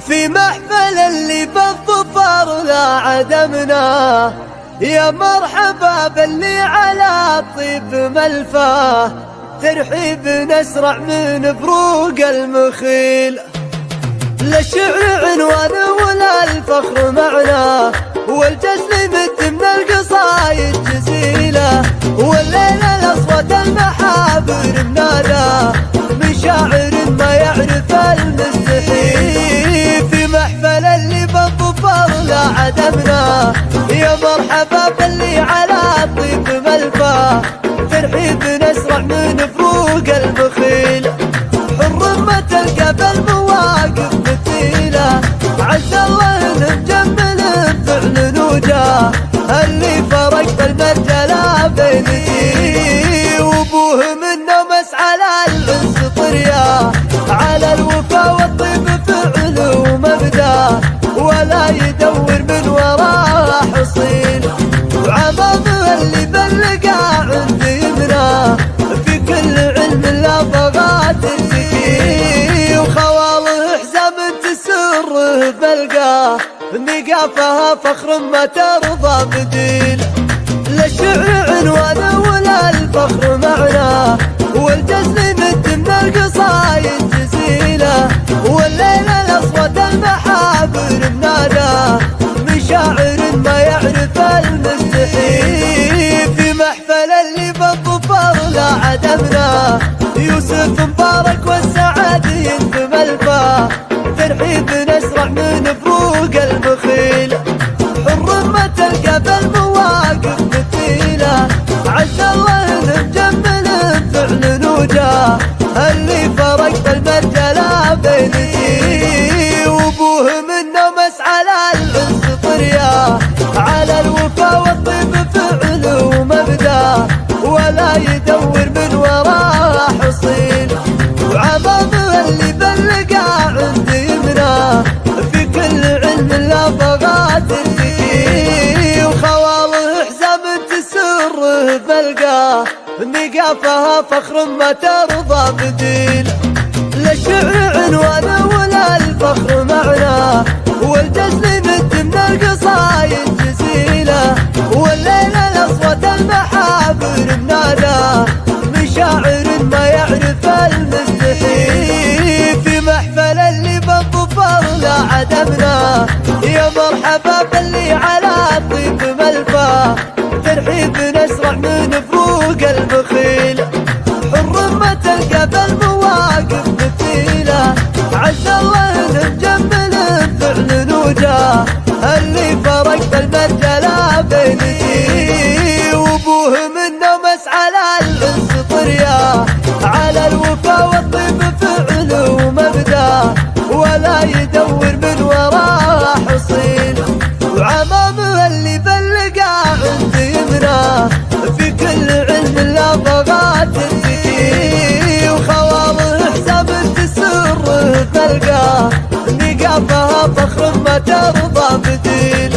في محفل اللي بالظفر لا عدمنا، يا مرحبا باللي على الطيب ملفاه، ترحيب نسرع من بروق المخيل. لا شعر عنوان ولا الفخر معنا، والجزل مد من القصايد جزيله، والليل الاصوات المحابر منادى من شاعر ما يعرف المستحيل. في محفل اللي بالظفر لا عدمنا، يا مرحبا باللي على الطيب ملفاه، ترحيب نسرع من فروق المخيل. حر ما تلقى بالمواقف مثيله، عز الله مجمل بفعل وجاه، اللي فرق بالمرجله بين دي وابوه منه مسعى للانس طرياه، على الوفا والطيب فعل ومبداه، ولا يدور من وراه حصيل. وعمامه اللي بلقى عند يمناه، في كل علم لا بغات تزكي، وخواله حزام تسره بلقاه، نقافها فخر ما ترضى بديل. لا الشعر عنوانه ولا الفخر معنا، والجزل مد من القصايد جزيله، والليل الاصوات المحابر منادى من شاعر ما يعرف المستحيل. في محفل اللي بالظفر لا عدمنا، يوسف مبارك والسعد ينتم الفاه، ترحيب نسرع من فروق المخيل. حر ما تلقى بالمواقف مثيله، عز الله مجمل بفعل وجاه، اللي فرق بالمرجله بين دي وابوه منه مسعى للانس طرياه، على الوفا والطيب فعل ومبداه، ولا يدور من وراه حصيل. وعمامه اللي بلقى عند يمناه، في كل علم لا بغات تزكي، وخواله حزام تسره بلقاه، نقافها فخر ما ترضى بديل. لا الشعر عنوانه ولا الفخر معنا، والجزل مد من القصايد جزيله، والليل الاصوات المحابر منادى من شاعر ما يعرف المستحيل. في محفل اللي بالظفر لا عدمنا، يا مرحبا باللي على الطيب ملفاه، ترحيب نسرع من فروق المخيل. حر ما تلقى بالمواقف مثيله، عز الله مجمل بفعل وجاه، اللي فرق بالمرجله بين دي وابوه منه مسعى للانس طرياه، على الوفا والطيب فعل ومبداه، ولا يدور من وراه حصيل. وعمامه اللي بلقى عند يمناه، في كل علم لا بغات تزكي، وخواله حزام تسره بلقاه، نقافها فخر ما ترضى بديل.